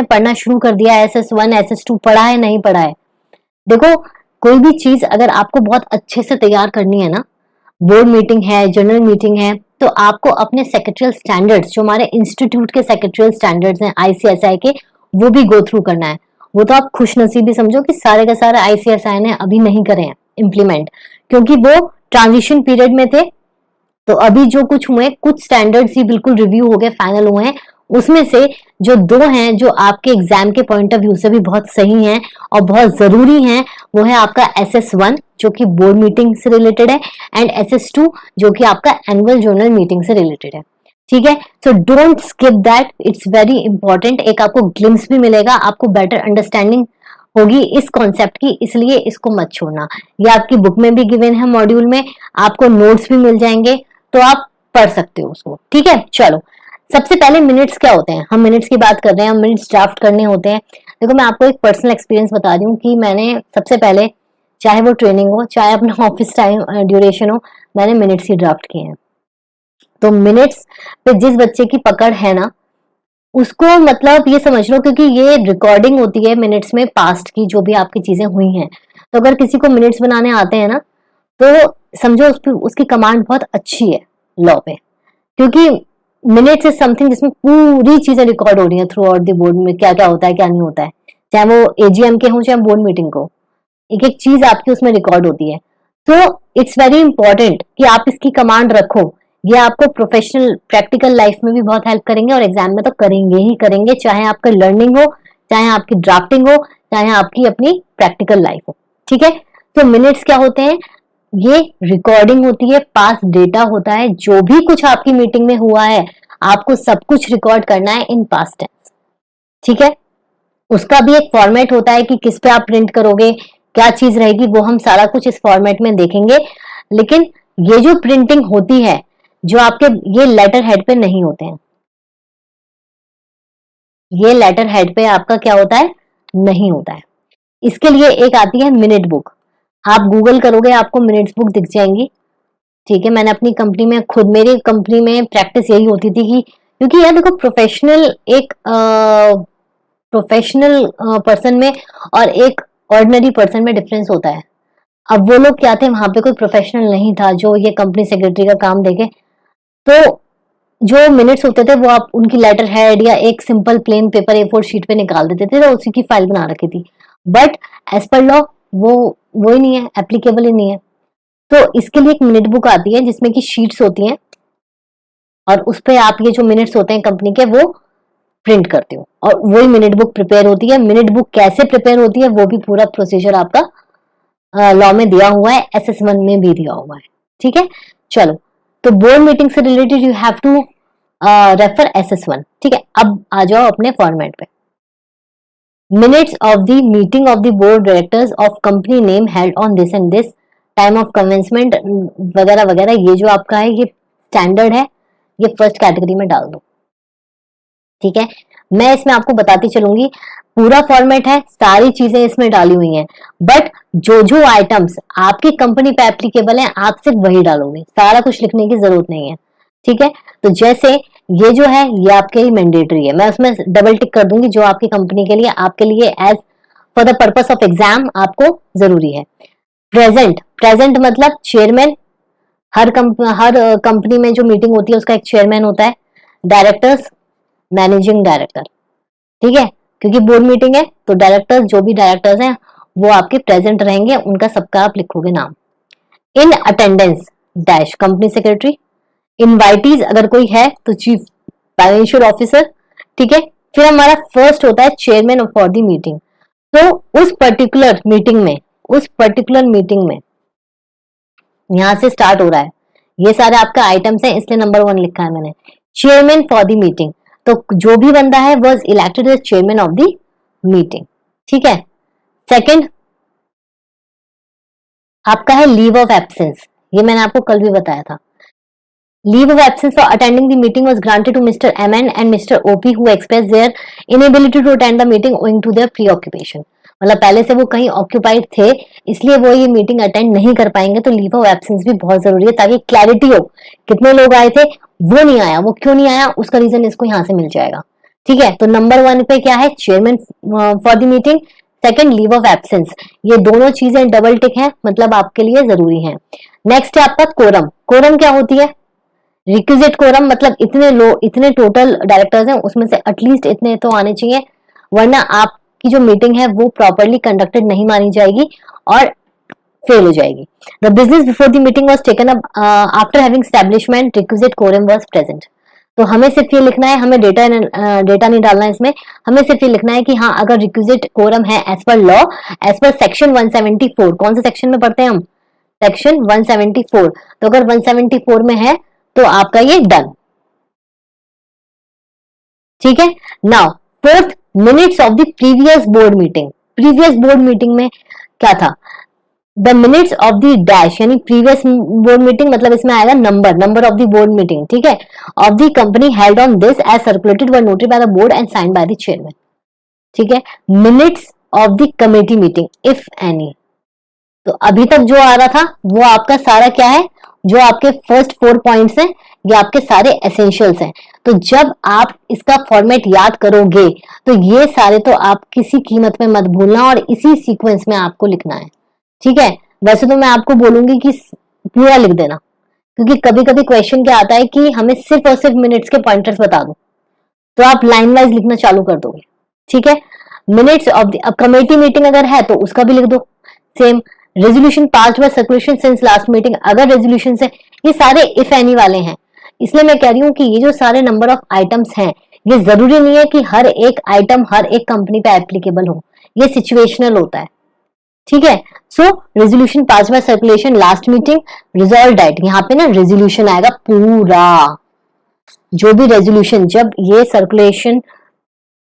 पढ़ना शुरू कर दिया, SS1 SS2 पढ़ा है नहीं पढ़ा है। देखो कोई भी चीज अगर आपको बहुत अच्छे से तैयार करनी है ना, बोर्ड मीटिंग है, जनरल मीटिंग है, तो आपको अपने सेक्रेटरियल स्टैंडर्ड्स, जो हमारे इंस्टीट्यूट के सेक्रेटरियल स्टैंडर्ड्स हैं ICSI के, वो भी गो थ्रू करना है। वो तो आप खुशनसीबी समझो कि सारे का सारा ICSI ने अभी नहीं करे हैं इम्प्लीमेंट, क्योंकि वो ट्रांजिशन पीरियड में थे। तो अभी जो कुछ हुए, कुछ स्टैंडर्ड्स ही बिल्कुल रिव्यू हो गए, फाइनल हुए हैं। उसमें से जो 2 हैं जो आपके एग्जाम के पॉइंट ऑफ व्यू से भी बहुत सही हैं और बहुत जरूरी हैं, वो है आपका SS1 जो कि बोर्ड मीटिंग से रिलेटेड है, एंड SS2 जो कि आपका एनुअल जर्नल मीटिंग से रिलेटेड है। ठीक है, so don't skip that, it's very important. एक आपको ग्लिम्स भी मिलेगा, आपको बेटर अंडरस्टैंडिंग होगी इस कॉन्सेप्ट की, इसलिए इसको मत छोड़ना। ये आपकी बुक में भी गिवन है, मॉड्यूल में आपको नोट्स भी मिल जाएंगे, तो आप पढ़ सकते हो उसको। ठीक है, चलो सबसे पहले मिनट्स क्या होते हैं, हम मिनट्स की बात कर रहे हैं, हम मिनट्स ड्राफ्ट करने होते हैं। देखो मैं आपको एक पर्सनल एक्सपीरियंस बता रही हूँ कि मैंने सबसे पहले, चाहे वो ट्रेनिंग हो चाहे अपना ऑफिस टाइम ड्यूरेशन हो, मैंने मिनट्स ही ड्राफ्ट किए हैं। तो मिनट्स पे जिस बच्चे की पकड़ है ना, उसको मतलब ये समझ लो, क्योंकि ये रिकॉर्डिंग होती है मिनट्स में पास्ट की जो भी आपकी चीजें हुई हैं। तो अगर किसी को मिनट्स बनाने आते हैं ना, तो समझो उसकी कमांड बहुत अच्छी है लॉ पे, क्योंकि मिनट्स इज समथिंग जिसमें पूरी चीजें रिकॉर्ड हो रही है थ्रू आउट द बोर्ड में, क्या क्या होता है क्या नहीं होता है, चाहे वो AGM के हो चाहे बोर्ड मीटिंग को, एक एक चीज आपकी उसमें रिकॉर्ड होती है। तो इट्स वेरी इंपॉर्टेंट कि आप इसकी कमांड रखो। ये आपको प्रोफेशनल प्रैक्टिकल लाइफ में भी बहुत हेल्प करेंगे और एग्जाम में तो करेंगे ही करेंगे, चाहे आपका लर्निंग हो, चाहे आपकी ड्राफ्टिंग हो, चाहे आपकी अपनी प्रैक्टिकल लाइफ हो। ठीक है, तो मिनट्स क्या होते हैं, ये रिकॉर्डिंग होती है, पास डेटा होता है, जो भी कुछ आपकी मीटिंग में हुआ है आपको सब कुछ रिकॉर्ड करना है इन पास्ट टेंस। ठीक है, उसका भी एक फॉर्मेट होता है कि किस पे आप प्रिंट करोगे, क्या चीज रहेगी, वो हम सारा कुछ इस फॉर्मेट में देखेंगे। लेकिन ये जो प्रिंटिंग होती है, जो आपके ये लेटर हेड पे नहीं होते हैं, ये लेटर हेड पे आपका क्या होता है, नहीं होता है। इसके लिए एक आती है मिनट बुक, आप गूगल करोगे आपको मिनट्स बुक दिख जाएंगी। ठीक है, मैंने अपनी कंपनी में, खुद मेरी कंपनी में प्रैक्टिस यही होती थी कि, क्योंकि यार देखो प्रोफेशनल पर्सन में और एक ऑर्डिनरी पर्सन में डिफरेंस होता है। अब वो लोग क्या थे, वहां पे कोई प्रोफेशनल नहीं था जो ये कंपनी सेक्रेटरी का काम देखे, तो जो मिनट्स होते थे वो आप उनकी लेटर हेड या एक simple plain paper A4 sheet पे निकाल देते थे, तो उसी की फाइल बना रखी थी। बट एज पर लॉ वो ही नहीं है, एप्लीकेबल ही नहीं है। तो इसके लिए एक मिनट बुक आती है जिसमें की शीट्स होती हैं, और उस पे आप ये जो मिनट्स होते हैं कंपनी के वो प्रिंट करते हो, और वही मिनट बुक प्रिपेयर होती है। मिनट बुक कैसे प्रिपेयर होती है वो भी पूरा प्रोसीजर आपका लॉ में दिया हुआ है, SS1 में भी दिया हुआ है। ठीक है, चलो तो बोर्ड मीटिंग से related you have to refer SS1। ठीक है, अब आ जाओ अपने फॉर्मेट पे। Minutes of the meeting of the board directors of company name held on this and this time of commencement वगैरह वगैरह, ये जो आपका है ये स्टैंडर्ड है, ये फर्स्ट कैटेगरी में डाल दो। ठीक है, मैं इसमें आपको बताती चलूंगी, पूरा फॉर्मेट है, सारी चीजें इसमें डाली हुई हैं, बट जो जो आइटम्स आपकी कंपनी पे एप्लीकेबल है आप सिर्फ वही डालोगे, सारा कुछ लिखने की जरूरत नहीं है। ठीक है, तो जैसे ये जो है ये आपके ही मैंडेटरी है, मैं उसमें डबल टिक कर दूंगी, जो आपकी कंपनी के लिए, आपके लिए as for the purpose of exam आपको जरूरी है। प्रेजेंट मतलब चेयरमैन, हर कंपनी में जो मीटिंग होती है उसका एक चेयरमैन होता है। Directors, managing director. ठीक है, क्योंकि बोर्ड मीटिंग है तो डायरेक्टर्स, जो भी डायरेक्टर्स हैं वो आपके प्रेजेंट रहेंगे, उनका सबका आप लिखोगे नाम। In attendance dash company secretary. Invitees अगर कोई है तो चीफ फाइनेंशियल ऑफिसर। ठीक है, फिर हमारा फर्स्ट होता है चेयरमैन फॉर द मीटिंग। तो उस पर्टिकुलर मीटिंग में यहां से स्टार्ट हो रहा है, ये सारे आपका आइटम्स हैं, इसलिए नंबर 1 लिखा है मैंने, चेयरमैन फॉर द मीटिंग। तो जो भी बंदा है was elected as chairman of the meeting. ठीक है, सेकंड आपका है लीव ऑफ एब्सेंस, ये मैंने आपको कल भी बताया था। Leave of absence for attending the meeting was granted to Mr. MN and Mr. OP who expressed their inability to attend the meeting owing to their preoccupation। मतलब पहले से वो कहीं ऑक्यूपाइड थे, इसलिए वो ये मीटिंग अटेंड नहीं कर पाएंगे, तो लीव ऑफ एब्सेंस भी बहुत जरूरी है ताकि क्लैरिटी हो कितने लोग आए थे, वो नहीं आया, वो क्यों नहीं आया, उसका रीजन इसको यहाँ से मिल जाएगा। ठीक है, तो नंबर 1 पे क्या है, chairman for the meeting, second leave of absence, ये दोनों चीजें डबल टिक है, मतलब आपके लिए जरूरी है। नेक्स्ट है आपका कोरम। कोरम क्या होती है, रिक्विजिट कोरम, मतलब इतने टोटल डायरेक्टर्स हैं उसमें से एटलीस्ट इतने तो आने चाहिए, वरना आपकी जो मीटिंग है वो प्रॉपरली कंडक्टेड नहीं मानी जाएगी और फेल हो जाएगी। The business before the meeting was taken up after having establishment requisite quorum was present. तो हमें सिर्फ ये लिखना है, हमें डेटा नहीं डालना है इसमें, हमें सिर्फ ये लिखना है कि हाँ अगर रिक्विजिट कोरम है as per law, as per section 174, कौन से सेक्शन में पढ़ते हैं हम, सेक्शन 174, तो अगर 174 में है तो आपका ये डन। ठीक है, now fourth, minutes of the previous board meeting. Previous board meeting में क्या था, the minutes of the dash, यानी प्रीवियस बोर्ड मीटिंग मतलब इसमें आएगा number of the board meeting, ठीक है, of the company held on this as circulated were noted by the board and signed by the chairman. ठीक है, minutes of the committee meeting if any. तो अभी तक जो आ रहा था वो आपका सारा क्या है, जो आपके फर्स्ट 4 पॉइंट्स हैं ये आपके सारे एसेंशियल्स हैं। तो जब आप इसका फॉर्मेट याद करोगे तो ये सारे तो आप किसी कीमत में मत भूलना और इसी सीक्वेंस में आपको लिखना है। ठीक है, वैसे तो मैं आपको बोलूंगी कि पूरा लिख देना, क्योंकि कभी कभी क्वेश्चन क्या आता है कि हमें सिर्फ और सिर्फ मिनट्स के पॉइंटर्स बता दो, तो आप लाइन वाइज लिखना चालू कर दोगे। ठीक है, minutes of the committee meeting अगर है तो उसका भी लिख दो। Same, resolution passed by circulation since last meeting, अगर रेजोल्यूशन से, ये सारे इफ एनी वाले हैं, इसलिए मैं कह रही हूँ कि ये जो सारे नंबर ऑफ आइटम्स हैं ये जरूरी नहीं है कि हर एक आइटम हर एक कंपनी पे एप्लीकेबल हो, ये सिचुएशनल होता है। ठीक है, so resolution pass by circulation last meeting, resolve date, यहाँ पे ना रेजोल्यूशन आएगा पूरा, जो भी रेजोल्यूशन, जब ये सर्कुलेशन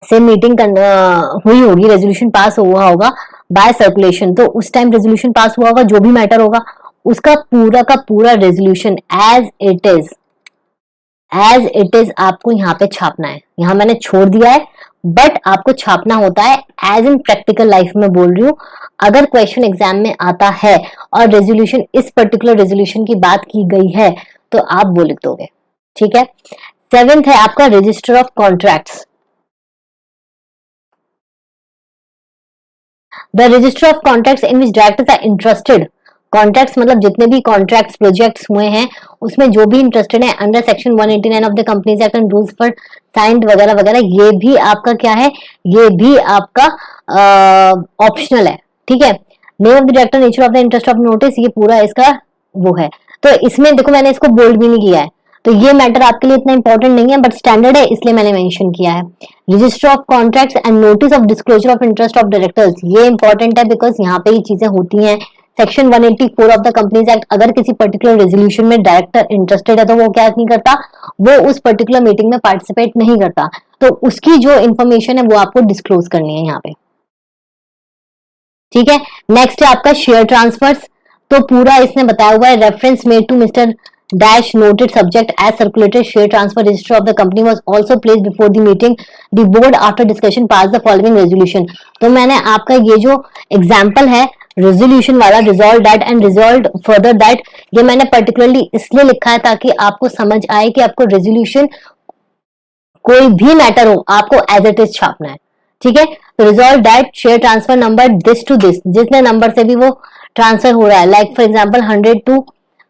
से मीटिंग हुई होगी, रेजोल्यूशन पास हुआ होगा बाय सर्कुलेशन, तो उस टाइम रेजोल्यूशन पास हुआ होगा, जो भी मैटर होगा उसका पूरा का पूरा रेजोल्यूशन एज इट इज आपको यहाँ पे छापना है। यहाँ मैंने छोड़ दिया है बट आपको छापना होता है, एज इन प्रैक्टिकल लाइफ में बोल रही हूँ। अगर क्वेश्चन एग्जाम में आता है और रेजोल्यूशन, इस पर्टिकुलर रेजोल्यूशन की बात की गई है तो आप वो लिख दोगे। ठीक है, 7th है आपका register of contracts. The register of contracts in which directors are interested, contracts मतलब जितने भी कॉन्ट्रैक्ट्स प्रोजेक्ट्स हुए हैं उसमें जो भी इंटरेस्टेड है under section 189 of the companies act and rules for signed वगैरह वगैरह, ये भी आपका क्या है, ये भी आपका ऑप्शनल है। ठीक है, name of the director, nature of the interest of notice, ये पूरा इसका वो है। तो इसमें देखो मैंने इसको बोल्ड भी नहीं किया है, तो ये मैटर आपके लिए इतना इंपॉर्टेंट नहीं है बट स्टैंडर्ड है इसलिए मैंने मेंशन किया है। Register of contracts and notice of disclosure of interest of directors, ये इंपॉर्टेंट है बिकॉज यहाँ पे ये चीजें होती हैं। Section 184 of the companies act, अगर किसी पर्टिकुलर रेजोल्यूशन में डायरेक्टर इंटरेस्टेड है तो वो क्या नहीं करता, वो उस पर्टिकुलर मीटिंग में पार्टिसिपेट नहीं करता, तो उसकी जो इंफॉर्मेशन है वो आपको डिस्क्लोज करनी है यहाँ पे। ठीक है, नेक्स्ट है आपका शेयर ट्रांसफर्स, तो पूरा इसने बताया हुआ है, reference made to mister dash noted subject as circulated share transfer register of the company was also placed before the meeting, the board after discussion passed the following resolution। तो मैंने आपका ये जो एग्जाम्पल है रेजोल्यूशन वाला, resolve that and resolve further that, ये मैंने particularly इसलिए लिखा है ताकि आपको समझ आए कि आपको रेजोल्यूशन कोई भी मैटर हो आपको एज इट इज छापना है। ठीक है, तो resolve that share transfer number this to this, जितने नंबर से भी वो ट्रांसफर हो रहा है, like for example 100 to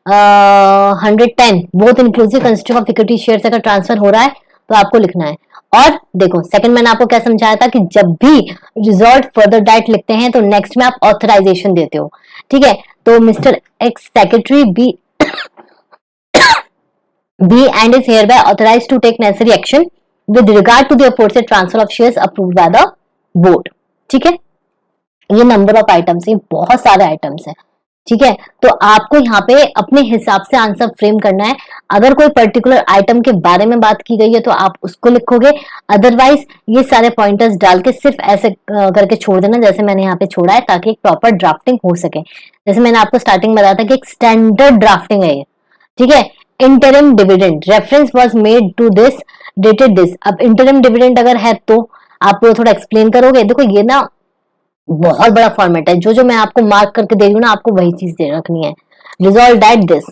110 both inclusive consisting of equity shares अगर ट्रांसफर हो रहा है तो आपको लिखना है। और देखो सेकंड मैंने आपको क्या समझाया था कि जब भी रिजॉल्व फर्दर दैट लिखते हैं तो नेक्स्ट में आप ऑथराइजेशन देते हो। ठीक है, तो mister X secretary B and is hereby authorized to take necessary action with regard to the aforesaid transfer of shares approved by the board। ठीक है, ये नंबर ऑफ आइटम्स, ये बहुत सारे आइटम्स हैं। ठीक है, तो आपको यहाँ पे अपने हिसाब से आंसर फ्रेम करना है। अगर कोई पर्टिकुलर आइटम के बारे में बात की गई है तो आप उसको लिखोगे, अदरवाइज ये सारे पॉइंटर्स डाल के सिर्फ ऐसे करके छोड़ देना जैसे मैंने यहाँ पे छोड़ा है, ताकि एक प्रॉपर ड्राफ्टिंग हो सके। जैसे मैंने आपको स्टार्टिंग में बताया था कि एक स्टैंडर्ड ड्राफ्टिंग है ये। ठीक है, interim dividend, reference was made to this dated this. अब इंटरिम डिविडेंड अगर है तो आप थोड़ा एक्सप्लेन करोगे। देखो ये ना बहुत बड़ा फॉर्मेट है, जो जो मैं आपको मार्क करके दे रही हूँ ना आपको वही चीज दे रखनी है। Resolve that this.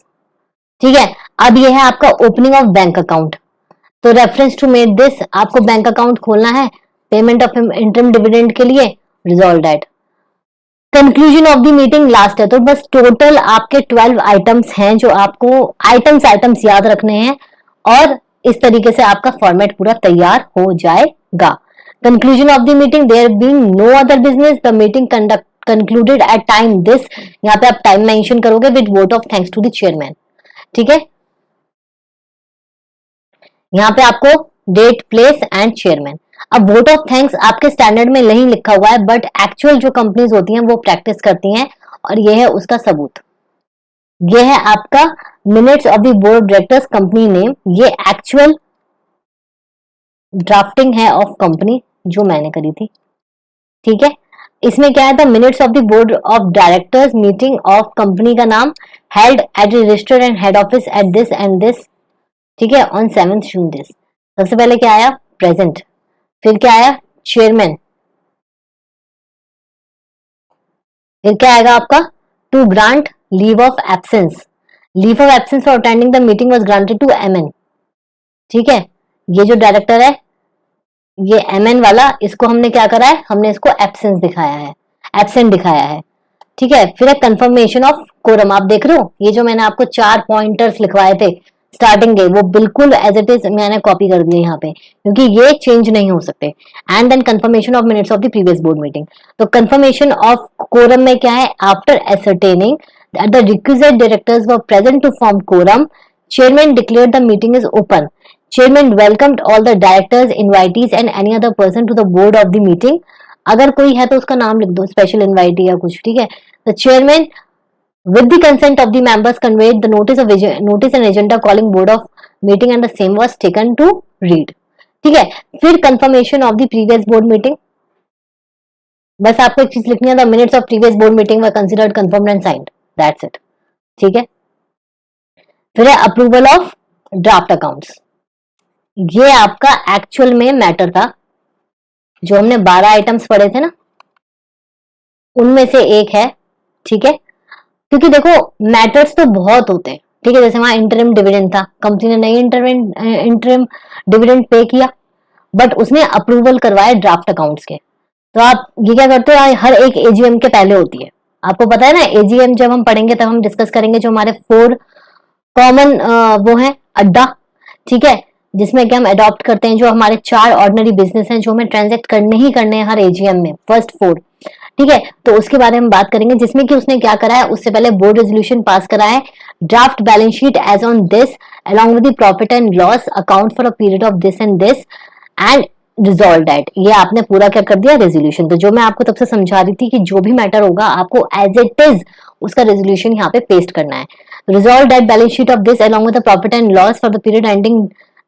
ठीक है, अब ये है आपका ओपनिंग ऑफ बैंक अकाउंट। तो रेफरेंस टू मेड दिस, आपको बैंक अकाउंट खोलना है पेमेंट ऑफ इंटरम डिविडेंड के लिए, resolve that. Conclusion of the meeting last है। तो बस टोटल आपके 12 आइटम्स हैं जो आपको आइटम्स याद रखने हैं और इस तरीके से आपका फॉर्मेट पूरा तैयार हो जाएगा। Conclusion of the meeting, there being no other business, the meeting concluded at time this, यहाँ पे आप टाइम मेंशन करोगे with vote of thanks to the chairman. ठीक है, यहाँ पे आपको डेट, प्लेस एंड चेयरमैन। अब वोट ऑफ थैंक्स आपके स्टैंडर्ड में नहीं लिखा हुआ है, बट एक्चुअल जो कंपनीज होती हैं वो प्रैक्टिस करती हैं और ये है उसका सबूत। ये है आपका minutes of the board directors company name, ये एक्चुअल ड्राफ्टिंग है ऑफ कंपनी जो मैंने करी थी। ठीक है, इसमें क्या है, the minutes of the board of directors meeting of company का नाम held at registered and head office at this and this. ठीक है, ऑन 7 जून दिस। सबसे पहले क्या आया, प्रेजेंट, फिर क्या आया, चेयरमैन, फिर क्या आएगा आपका, to grant leave of absence, leave of absence for attending the meeting was granted to M N. ठीक है, ये जो डायरेक्टर है ये एमएन वाला, इसको हमने क्या करा है, हमने इसको एब्सेंस दिखाया है, एब्सेंट दिखाया है। ठीक है, फिर है कंफर्मेशन ऑफ कोरम, आप देख रहे हो ये जो मैंने आपको 4 पॉइंटर्स लिखवाए थे स्टार्टिंग के, वो बिल्कुल एज इट इज मैंने कॉपी कर दिया यहाँ पे, क्योंकि ये चेंज नहीं हो सकते। And then confirmation of minutes of the previous board meeting. तो कंफर्मेशन ऑफ कोरम में क्या है, after ascertaining that the requisite directors were present to form quorum, chairman declared the meeting is open. Chairman welcomed all the directors, invitees and any other person to the board of the meeting. अगर कोई है तो उसका नाम लिख दो, special invitee या कुछ। ठीक है, the chairman with the consent of the members conveyed the notice and agenda calling board of meeting and the same was taken to read. ठीक है, फिर confirmation of the previous board meeting, बस आपको एक चीज लिखनी है, the minutes of previous board meeting were considered confirmed and signed. That's it. ठीक है, फिर है अप्रूवल ऑफ ड्राफ्ट अकाउंट्स। ये आपका एक्चुअल में मैटर था, जो हमने 12 आइटम्स पढ़े थे ना, उनमें से एक है। ठीक है, क्योंकि देखो मैटर्स तो बहुत होते हैं। ठीक है, जैसे वहां इंटरिम डिविडेंड था, कंपनी ने नहीं इंटरिम डिविडेंड पे किया, बट उसने अप्रूवल करवाए ड्राफ्ट अकाउंट्स के। तो आप ये क्या करते हो, हर एक एजीएम के पहले होती है, आपको पता है ना। एजीएम जब हम पढ़ेंगे तब हम डिस्कस करेंगे जो हमारे 4 कॉमन वो है अड्डा। ठीक है, जिसमें कि हम अडॉप्ट करते हैं जो हमारे 4 ऑर्डिनरी बिजनेस हैं जो हमें ट्रांजैक्ट करने ही करने हैं हर एजीएम में, फर्स्ट 4। ठीक है, तो उसके बारे में बात करेंगे, जिसमें कि उसने क्या करा है, उससे पहले बोर्ड रेजोल्यूशन पास करा है, draft balance sheet as on this along with the profit and loss account for a period of this and this and resolve that. ये आपने पूरा क्या कर दिया, रेजोल्यूशन। तो जो मैं आपको तब से समझा रही थी कि जो भी मैटर होगा आपको एज इट इज उसका रेजोल्यूशन यहाँ पे पेस्ट करना है। Resolve that balance sheet of this along with the profit and loss for the period ending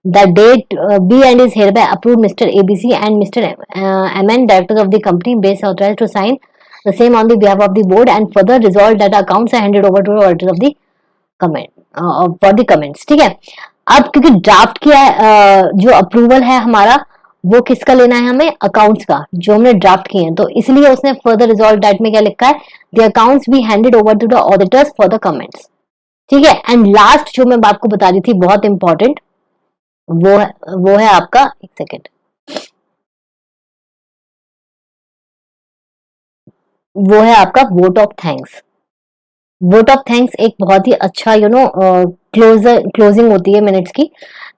the date be and is hereby approved Mr. ABC and Mr. MN, directors of the company, base authorized to sign the same on the behalf of the board, and further resolve that accounts are handed over to the auditors of the comment for the comments. ठीक है, अब क्योंकि draft किया जो approval है हमारा वो किसका लेना है, हमें अकाउंट्स का, जो हमने ड्राफ्ट किए हैं। तो इसलिए उसने फर्दर रिजॉल्व दैट में क्या लिखा है, the accounts be handed over to the auditors for the comments. ठीक है, एंड लास्ट जो मैं आपको बता रही थी बहुत इंपॉर्टेंट, वो है आपका, एक सेकेंड, वो है आपका vote of thanks. Vote of thanks एक बहुत ही अच्छा क्लोजिंग होती है मिनट्स की।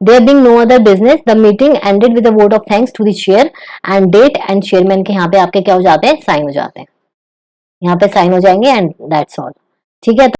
There being no other business the meeting ended with the vote of thanks to the chair and date and chairman के यहाँ पे आपके क्या हो जाते हैं, साइन हो जाते हैं, यहाँ पे साइन हो जाएंगे एंड दैट्स ऑल। ठीक है।